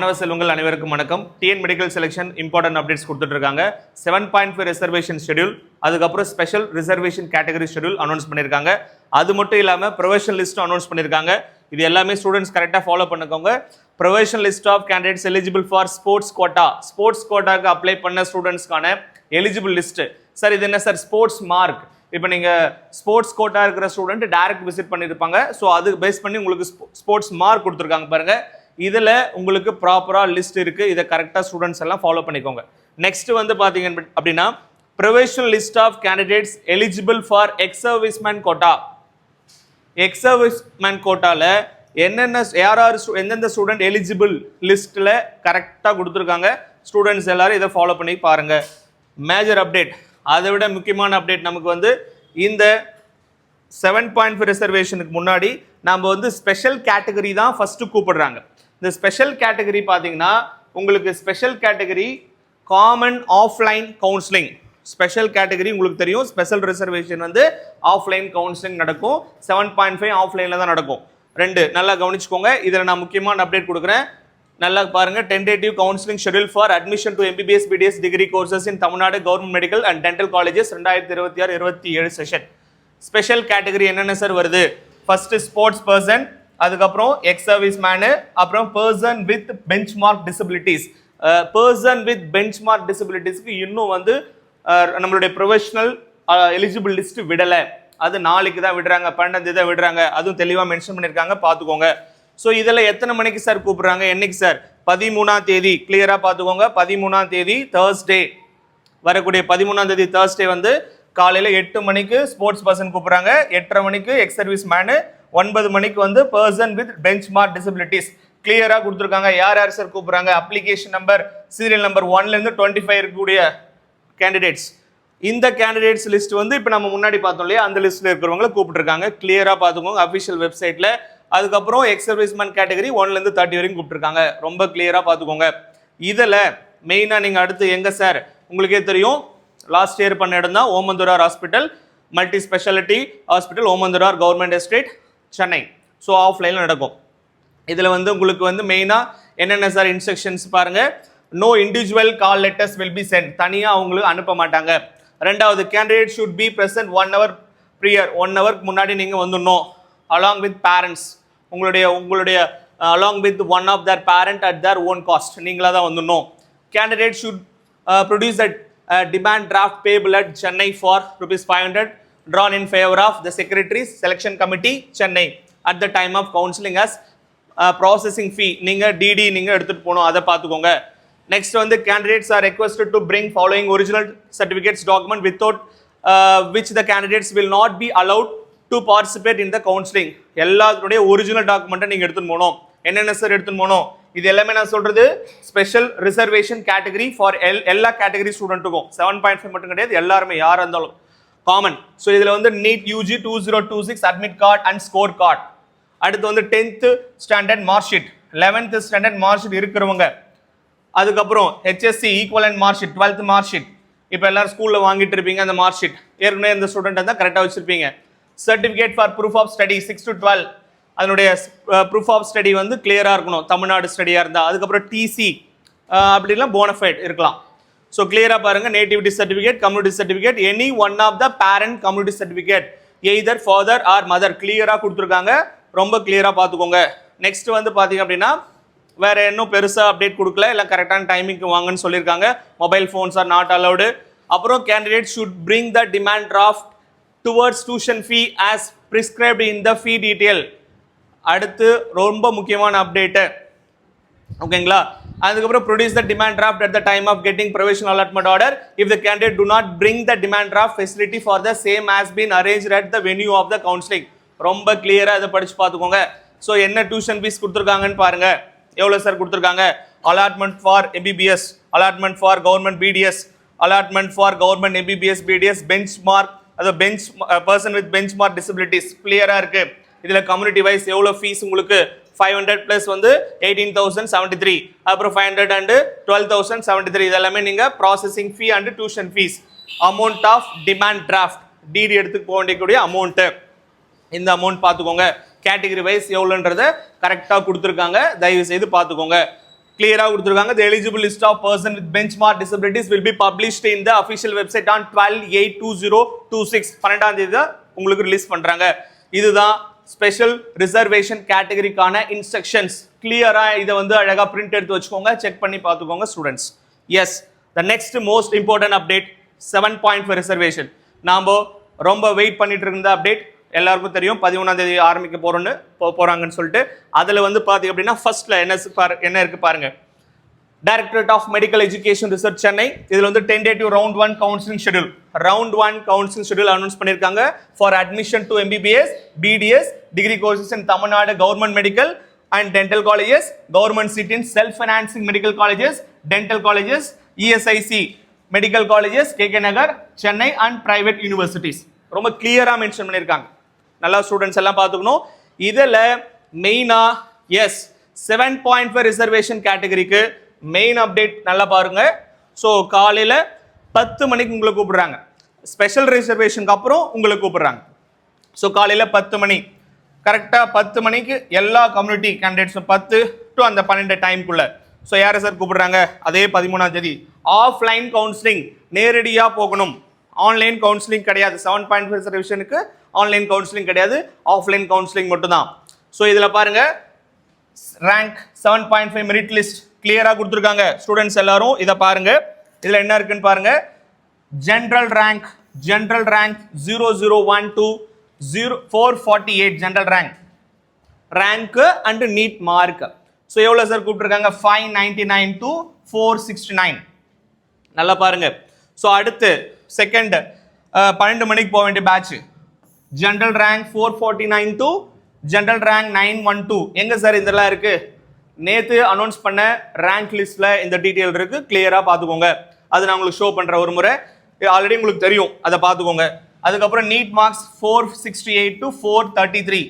மாணவ செல்வங்கள் அனைவருக்கும் வணக்கம். TN medical selection important updates கொடுத்துட்டு இருக்காங்க. 7.5 ரிசர்வேஷன் ஷெட்யூல், அதுக்கப்புறம் special reservation category schedule announce பண்ணியிருக்காங்க. அது மட்டும் இல்லாமல் ப்ரொவிஷனல் லிஸ்ட் அனௌன்ஸ் பண்ணியிருக்காங்க. இது எல்லாமே ஸ்டூடெண்ட்ஸ் கரெக்டாக ஃபாலோ பண்ணிக்கோங்க. Provisional list of candidates eligible for sports quota, sports கோட்டாக்கு அப்ளை பண்ண ஸ்டூடெண்ட்ஸ்க்கான எலிஜிபிள் லிஸ்ட். சார் இது என்ன சார்? Sports mark. இப்போ நீங்கள் ஸ்போர்ட்ஸ் கோட்டா இருக்கிற ஸ்டூடெண்ட் டைரக்ட் விசிட் பண்ணியிருப்பாங்க. ஸோ அது பேஸ் பண்ணி உங்களுக்கு ஸ்போர்ட்ஸ் மார்க் கொடுத்துருக்காங்க பாருங்க. இதில் உங்களுக்கு ப்ராப்பராக லிஸ்ட் இருக்குது. இதை கரெக்டாக ஸ்டூடெண்ட்ஸ் எல்லாம் ஃபாலோ பண்ணிக்கோங்க. நெக்ஸ்ட் வந்து பார்த்தீங்க அப்படின்னா provisional list of candidates eligible for ex serviceman quota. Ex serviceman கோட்டாவில் என்னென்ன எந்தெந்த ஸ்டூடெண்ட் எலிஜிபிள் லிஸ்ட்டில் கரெக்டாக கொடுத்துருக்காங்க. ஸ்டூடெண்ட்ஸ் எல்லாரும் இதை ஃபாலோ பண்ணி பாருங்கள். மேஜர் அப்டேட், அதை விட முக்கியமான அப்டேட் நமக்கு வந்து இந்த 7.5 ரிசர்வேஷனுக்கு முன்னாடி நம்ம வந்து ஸ்பெஷல் கேட்டகரி தான் ஃபஸ்ட்டு கூப்பிடுறாங்க. இந்த ஸ்பெஷல் கேட்டகரி பார்த்தீங்கன்னா உங்களுக்கு special category common offline counselling. Special category உங்களுக்கு தெரியும். ஸ்பெஷல் ரிசர்வேஷன் வந்து ஆஃப்லைன் கவுன்சிலிங் நடக்கும். 7.5 ஆஃப்லைனில் தான் நடக்கும். ரெண்டு நல்லா கவனிச்சுக்கோங்க. இதில் நான் முக்கியமான அப்டேட் கொடுக்குறேன், நல்லா பாருங்க. Tentative counselling schedule for admission to MBBS BDS degree courses in Tamil Nadu government medical and dental colleges 2026-27 session. Special category என்னென்ன சார் வருது? ஃபர்ஸ்ட் ஸ்போர்ட்ஸ் பர்சன், அதுக்கப்புறம் எக்ஸ் சர்வீஸ் மேனு, அப்புறம் person with benchmark disabilities. Person with benchmark டிசபிலிட்டிஸ்க்கு இன்னும் வந்து நம்மளுடைய professional eligible list விடலை. அது நாளைக்கு தான் விடுறாங்க, 12 தான் விடுறாங்க. அதுவும் தெளிவாக மென்ஷன் பண்ணியிருக்காங்க, பார்த்துக்கோங்க. ஸோ இதில் எத்தனை மணிக்கு சார் கூப்பிட்றாங்க? என்னைக்கு சார்? 13ஆம் தேதி. கிளியராக பார்த்துக்கோங்க. 13ஆம் தேதி தேர்ஸ்டே, வரக்கூடிய 13ஆம் தேதி தேர்ஸ்டே வந்து காலையில் 8 மணிக்கு ஸ்போர்ட்ஸ் பர்சன் கூப்பிட்றாங்க, 8:30 மணிக்கு எக்ஸ் சர்வீஸ் மேனு, 9 மணிக்கு வந்து person with benchmark disabilities. கிளியராக கொடுத்துருக்காங்க. யார் யார் சார் கூப்பிட்றாங்க? அப்ளிகேஷன் நம்பர் சீரியல் நம்பர் 1லேருந்து 25 இருக்கக்கூடிய கேண்டிடேட்ஸ். இந்த கேண்டிடேட்ஸ் லிஸ்ட் வந்து இப்போ நம்ம முன்னாடி பார்த்தோம் இல்லையா, அந்த லிஸ்ட்டில் இருக்கிறவங்களை கூப்பிட்டுருக்காங்க. கிளியராக பார்த்துக்கோங்க அஃபிஷியல் வெப்சைட்டில். அதுக்கப்புறம் எக்ஸ் சர்வீஸ்மேன் கேட்டகரி 1லேருந்து 30 வரைக்கும் கூப்பிட்டுருக்காங்க. ரொம்ப கிளியராக பார்த்துக்கோங்க. இதில் மெயினாக நீங்கள் அடுத்து எங்கே சார்? உங்களுக்கே தெரியும், லாஸ்ட் இயர் பண்ண இடம் தான் Omandurar hospital, multi speciality hospital, Omandurar government estate, Chennai. So ஆஃப்லைனில் நடக்கும். இதில் வந்து உங்களுக்கு வந்து மெயினாக என்னென்ன சார் இன்ஸ்ட்ரக்ஷன்ஸ் பாருங்கள். No individual call letters will be sent. தனியாக அவங்களுக்கு அனுப்ப மாட்டாங்க. ரெண்டாவது, candidate should be present 1 hour prior. 1 ஹவருக்கு முன்னாடி நீங்கள் வந்துடணும். அலாங் வித் பேரண்ட்ஸ், உங்களுடைய along with one of their parent at their own cost. நீங்களாக தான் வந்துடணும். Candidate should produce a demand draft payable at Chennai for ₹500 drawn in favor of the Secretary's Selection Committee, Chennai, at the time of counseling as processing fee. நீங்கள் DD நீங்கள் எடுத்துகிட்டு போகணும், அதை பார்த்துக்கோங்க. Next வந்து candidates are requested to bring following original certificates document without which the candidates will not be allowed to participate in the counseling. எல்லாத்துடைய original டாக்குமெண்ட்டை நீங்கள் எடுத்துகிட்டு போகணும். என்னென்ன சார் எடுத்துகிட்டு போகணும்? இது எல்லாமே நான் சொல்றது ஸ்பெஷல் ரிசர்வேஷன் கேட்டகரி ஃபார் எல்லா கேட்டகரி ஸ்டூடெண்ட்டுக்கும். 7.5 மட்டும் கிடையாது, எல்லாருமே யாராக இருந்தாலும் காமன். ஸோ இதில் வந்து NEET UG 2026 admit card and score card. அடுத்து வந்து 10th standard mark sheet, 11th standard mark sheet இருக்கிறவங்க. அதுக்கப்புறம் HSC equivalent mark sheet, 12th mark sheet. இப்போ எல்லாரும் ஸ்கூலில் வாங்கிட்டு இருப்பீங்க அந்த மார்க் ஷீட். ஏற்கனவே இந்த ஸ்டூடெண்ட் தான் கரெக்டாக வச்சிருப்பீங்க. Certificate for proof of study 6 to 12, அதனுடைய ப்ரூஃப் ஆஃப் ஸ்டடி வந்து கிளியராக இருக்கணும். தமிழ்நாடு ஸ்டடியாக இருந்தால். அதுக்கப்புறம் டிசி அப்படிலாம் போனஃபைட் இருக்கலாம். ஸோ கிளியராக பாருங்கள். Nativity certificate, community certificate, any one of the parent community certificate, either father or mother. கிளியராக கொடுத்துருக்காங்க, ரொம்ப கிளியராக பார்த்துக்கோங்க. நெக்ஸ்ட் வந்து பார்த்தீங்க அப்படின்னா வேறு இன்னும் பெருசாக அப்டேட் கொடுக்கல, எல்லாம் கரெக்டான டைமிங்க்கு வாங்கன்னு சொல்லியிருக்காங்க. Mobile phones are not allowed. அப்புறம் candidate should bring the demand draft towards tuition fee as prescribed in the fee detail. அடுத்து ரொம்ப முக்கியமான அப்டேட்டு, ஓகேங்களா? அதுக்கப்புறம் produce the demand draft at the time of getting provisional allotment order if the candidate do not bring the demand draft facility for the same has been arranged at the venue of the counselling. ரொம்ப கிளியராக இதை படிச்சு பார்த்துக்கோங்க. So என்ன tuition fees கொடுத்துருக்காங்கன்னு பாருங்க. எவ்வளோ sir கொடுத்துருக்காங்க? Allotment for MBBS, allotment for government BDS, allotment for government MBBS BDS, benchmark, அது bench person with benchmark disabilities. கிளியராக இருக்கு. இதில் கம்யூனிட்டி வைஸ் எவ்வளோ ஃபீஸ் உங்களுக்கு? 500 ப்ளஸ் வந்து 18,073, அப்புறம் 500 அண்டு 12,073. இதெல்லாமே நீங்கள் processing fee and tuition fees. Amount of demand draft, DD எடுத்து போக வேண்டியக்கூடிய அமௌண்ட்டு. இந்த அமௌண்ட் பார்த்துக்கோங்க. கேட்டகரி வைஸ் எவ்வளோன்றதை கரெக்டாக கொடுத்துருக்காங்க, தயவு செய்து பார்த்துக்கோங்க. கிளியரா கொடுத்துருக்காங்க. The eligible list of person with benchmark disabilities will be published in the official website on 12/8/2026. 12ஆம் தேதி தான் உங்களுக்கு ரிலீஸ் பண்றாங்க. இதுதான் ஸ்பெஷல் ரிசர்வேஷன் கேட்டகரிக்கான இன்ஸ்ட்ரக்ஷன்ஸ். கிளியரா இதை வந்து அழகா பிரிண்ட் எடுத்து வச்சுக்கோங்க, செக் பண்ணி பார்த்துக்கோங்க students. Yes, the next most important update 7.5 reservation. நாம ரொம்ப வெயிட் பண்ணிட்டு இருந்த அப்டேட் எல்லாருக்கும் தெரியும். 13ஆம் தேதி ஆரம்பிக்க போறாங்கன்னு சொல்லிட்டு அதுல வந்து பாத்தீங்க அப்படின்னா ஃபர்ஸ்ட்ல என்ன இருக்கு பாருங்க. Directorate of medical education research Chennai, இதுல வந்து tentative round 1 counselling schedule announce பண்ணிருக்காங்க for admission to MBBS, BDS degree courses in Tamil Nadu government medical and dental colleges, government seat in self financing medical colleges, dental colleges, ESIC medical colleges, KK Nagar, Chennai and private universities. ரொம்ப கிளியரா mention பண்ணிருக்காங்க. நல்லா students எல்லாம் பார்த்துக்கணும். இதுல மெயினா S 7.5 reservation கேட்டகரிக்கு main update நல்லா பாருங்க. ஸோ காலையில 10 மணிக்கு உங்களை கூப்பிடுறாங்க. ஸ்பெஷல் ரிசர்வேஷனுக்கு அப்புறம் உங்களை கூப்பிடுறாங்க. ஸோ காலையில 10 மணி கரெக்டா 10 மணிக்கு எல்லா கம்யூனிட்டி கேண்டிடேட்ஸும் 10 டு அந்த 12 டைம்குள்ள. ஸோ யாரை சார் கூப்பிடுறாங்க? அதே 13ஆம் தேதி ஆஃப்லைன் கவுன்சிலிங், நேரடியா போகணும். ஆன்லைன் கவுன்சிலிங் கிடையாது. 7.5 ரிசர்வேஷனுக்கு ஆன்லைன் கவுன்சிலிங் கிடையாது, ஆஃப்லைன் கவுன்சிலிங் மட்டும்தான். ஸோ இதில் பாருங்க ரேங்க் 7.5 மெரிட் லிஸ்ட் கிளியரா கொடுத்துருக்காங்க. ஸ்டூடெண்ட்ஸ் எல்லாரும் இதை பாருங்க. இதில் என்ன இருக்குன்னு பாருங்க. General rank 0012 to 448 general rank and NEET mark. So எவ்வளோ சார் கூப்பிட்டுருக்காங்க? 599 to 469. நல்லா பாருங்க. ஸோ அடுத்து செகண்ட் 12 மணிக்கு போக வேண்டிய batch general rank 449 to general rank 912. எங்க சார் இதெல்லாம் இருக்கு? நேத்து அனௌன்ஸ் பண்ண ரேங்க் லிஸ்ட்ல இந்த டீடைல் இருக்கு, கிளியரா பாத்துக்கோங்க. அது நான் உங்களுக்கு ஷோ பண்றேன் ஒரு முறை, ஆல்ரெடி உங்களுக்கு தெரியும், அதை பாத்துக்கோங்க. அதுக்கப்புறம் நீட் மார்க்ஸ் 468 to 433.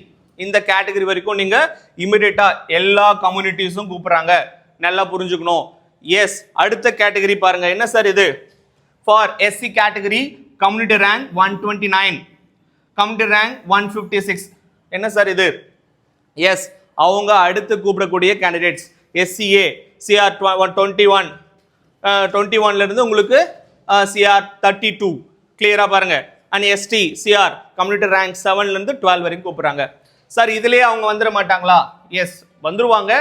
இந்த கேட்டகரி வரைக்கும் நீங்க இமிடியேட்டா எல்லா கம்யூனிட்டிஸும் கூப்பிடுறாங்க, நல்லா புரிஞ்சுக்கணும். எஸ், அடுத்த கேட்டகரி பாருங்க. என்ன சார் இது? For SC category community rank 129, community rank 156. என்ன சார் இது? எஸ், அவங்க அடுத்து கூப்பிடக்கூடிய கேண்டிடேட்ஸ் SCA CR 21ல இருந்து உங்களுக்கு CR 32 கிளியரா பாருங்க. And ST CR community rank 7ல இருந்து 12 வரைக்கும் கூப்பிடுறாங்க. சார் இதுலயே அவங்க வந்துட மாட்டாங்களா? எஸ், வந்துருவாங்க.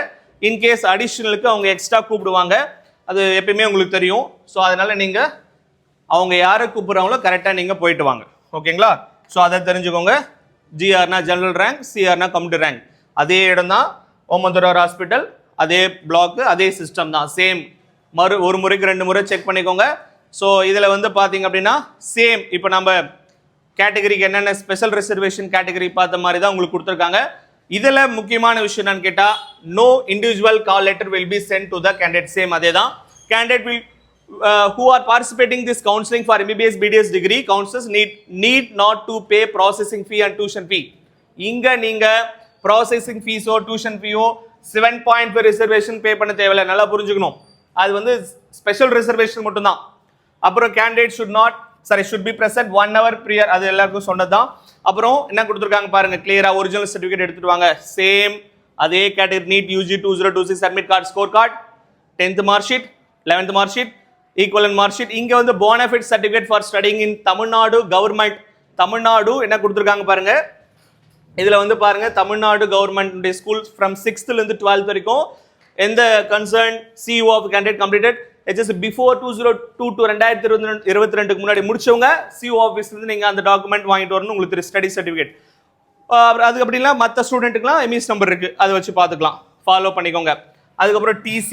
இன்கேஸ் அடிஷனலுக்கு அவங்க எக்ஸ்ட்ரா கூப்பிடுவாங்க, அது எப்பயுமே உங்களுக்கு தெரியும். ஸோ அதனால நீங்க அவங்க யாரை கூப்பிடுறாங்களோ கரெக்டாக நீங்க போயிட்டு வாங்க, ஓகேங்களா? ஸோ அதை தெரிஞ்சுக்கோங்க. GRனா ஜெனரல் ரேங்க், CRனா கம்யூனிட்டி ரேங்க். அதே இடம் தான் ஓமந்தூரார் ஹாஸ்பிட்டல், அதே பிளாக், அதே சிஸ்டம் தான். சேம் ஒரு முறைக்கு 2 முறை செக் பண்ணிக்கோங்க. ஸோ இதில் வந்து பார்த்தீங்க அப்படின்னா சேம் இப்போ நம்ம கேட்டகரிக்கு என்னென்ன ஸ்பெஷல் ரிசர்வேஷன் கேட்டகரி பார்த்த மாதிரி தான் உங்களுக்கு கொடுத்துருக்காங்க. இதில் முக்கியமான விஷயம் என்னன்னு கேட்டால், no individual call letter will be sent to the candidate. Same அதே தான். Candidate will who are participating this counseling for MBBS BDS degree counselors need not to pay processing fee and tuition fee. இங்க நீங்க processing fees ஓ tuition fee ஓ 7.5 reservation pay பண்ண தேவையில்லை, நல்லா புரிஞ்சுக்கணும். அது வந்து ஸ்பெஷல் ரிசர்வேஷன் மட்டும்தான். அப்புறம் candidate should be present 1 hour prior, அது எல்லாருக்கும் சொன்னதுதான். அப்புறம் என்ன கொடுத்துருக்காங்க பாருங்க, கிளியரா ஒரிஜினல் சர்டிஃபிகேட் எடுத்துட்டு வாங்க. சேம் அதே category NEET UG 2026 admit card, score card, 10th mark sheet, 11th mark sheet, equivalent mark sheet. இங்க வந்து bonafide certificate for studying in Tamil Nadu government. Tamil Nadu என்ன கொடுத்துருக்காங்க பாருங்க. இதுல வந்து பாருங்க, Tamil Nadu government school from 6th இருந்து 12th வரைக்கும் எந்த concern CEO of candidate completed HSC before 2022 2022க்கு முன்னாடி முடிச்சவங்க CEO ஆஃபீஸ்ல இருந்து நீங்க அந்த டாக்குமெண்ட் வாங்கிட்டு வரணும், உங்களுக்கு ஸ்டடி சர்டிஃபிகேட். அதுக்கு அப்படின்னா மற்ற ஸ்டூடெண்ட்டுக்குலாம் எம்இஎஸ் நம்பர் இருக்கு, அதை வச்சு பார்த்துக்கலாம், ஃபாலோ பண்ணிக்கோங்க. அதுக்கப்புறம் TC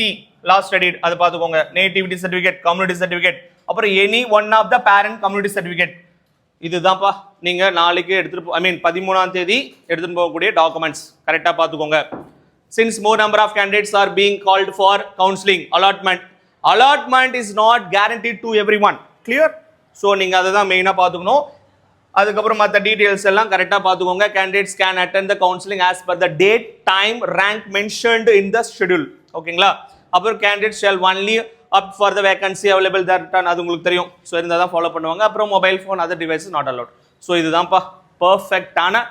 லாஸ்ட் ஸ்டடிட் அதை பார்த்துக்கோங்க. நேட்டிவிட்டி சர்டிஃபிகேட், கம்யூனிட்டி சர்டிஃபிகேட், அப்புறம் any one of the parent community certificate. இதுதான்ப்பா நீங்க நாளைக்கு எடுத்துட்டு 13ஆம் தேதி எடுத்துட்டு போகக்கூடிய டாக்குமெண்ட்ஸ். கரெக்டா பார்த்துக்கோங்க. Since more number of candidates are being called for counseling, allotment is not guaranteed to everyone. Clear? So நீங்க அதை தான் மெயினா பார்த்துக்கணும். அதுக்கப்புறம் மற்ற டீடைல்ஸ் எல்லாம் கரெக்டாக பார்த்துக்கோங்க. Candidates can attend the counseling as per the date, time, rank mentioned in the schedule. ஓகேங்களா? அப்புறம் candidates shall only up for the vacancy available that அது உங்களுக்கு தெரியும். ஸோ இருந்தால் தான் ஃபாலோ பண்ணுவாங்க. அப்புறம் mobile phone other devices not allowed. So இதுதான்ப்பா பர்ஃபெக்டான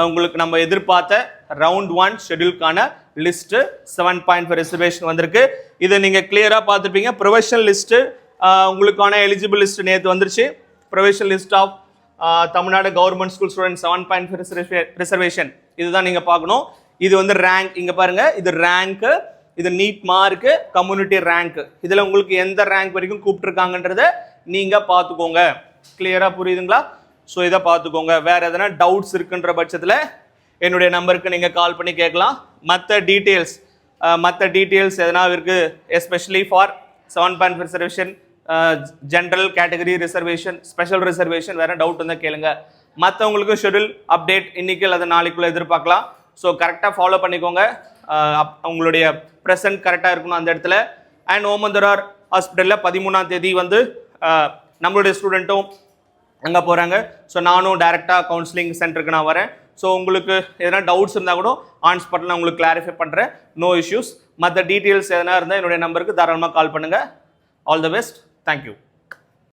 உங்களுக்கு நம்ம எதிர்பார்த்த ரவுண்ட் 1 ஷெட்யூலுக்கான லிஸ்ட் 7.5 ரிசர்வேஷன் வந்திருக்கு. இதை நீங்க கிளியரா பார்த்துப்பீங்க. ப்ரொஃபஷனல் லிஸ்ட் உங்களுக்கான எலிஜிபிள் லிஸ்ட் நேற்று வந்துருச்சு. Professional list of Tamil Nadu government school student 7.5 reservation இதுதான் நீங்க பார்க்கணும். இது வந்து ரேங்க், இங்க பாருங்க, இது ரேங்க், இது நீட் மார்க், கம்யூனிட்டி ரேங்க். இதுல உங்களுக்கு எந்த ரேங்க் வரைக்கும் கூப்பிட்டுருக்காங்கன்றத நீங்க பார்த்துக்கோங்க. கிளியரா புரியுதுங்களா? ஸோ இதை பார்த்துக்கோங்க. வேற எதனா டவுட்ஸ் இருக்குன்ற பட்சத்தில் என்னுடைய நம்பருக்கு நீங்கள் கால் பண்ணி கேட்கலாம். மற்ற டீட்டெயில்ஸ் எதனா இருக்கு, especially for 7.5 reservation, general category reservation, special reservation, வேற டவுட் இருந்தால் கேளுங்க. மற்றவங்களுக்கு ஷெடியூல் அப்டேட் இன்னைக்கு அல்லது நாளைக்குள்ள எதிர்பார்க்கலாம். ஸோ கரெக்டாக ஃபாலோ பண்ணிக்கோங்க. உங்களுடைய ப்ரெசன்ட் கரெக்டாக இருக்கணும் அந்த இடத்துல. அண்ட் ஓமந்தூரார் ஹாஸ்பிட்டலில் 13ஆம் தேதி வந்து நம்மளுடைய ஸ்டூடெண்ட்டும் அங்கே போகிறாங்க. ஸோ நானும் டைரெக்டாக கவுன்சிலிங் சென்டருக்கு நான் வரேன். ஸோ உங்களுக்கு எதனா டவுட்ஸ் இருந்தால் கூட ஆன் ஸ்பாட்டில் நான் உங்களுக்கு கிளாரிஃபை பண்ணுறேன். No issues. மற்ற டீட்டெயில்ஸ் எதனா இருந்தால் என்னுடைய நம்பருக்கு தாராளமாக கால் பண்ணுங்கள். All the best. தேங்க்யூ.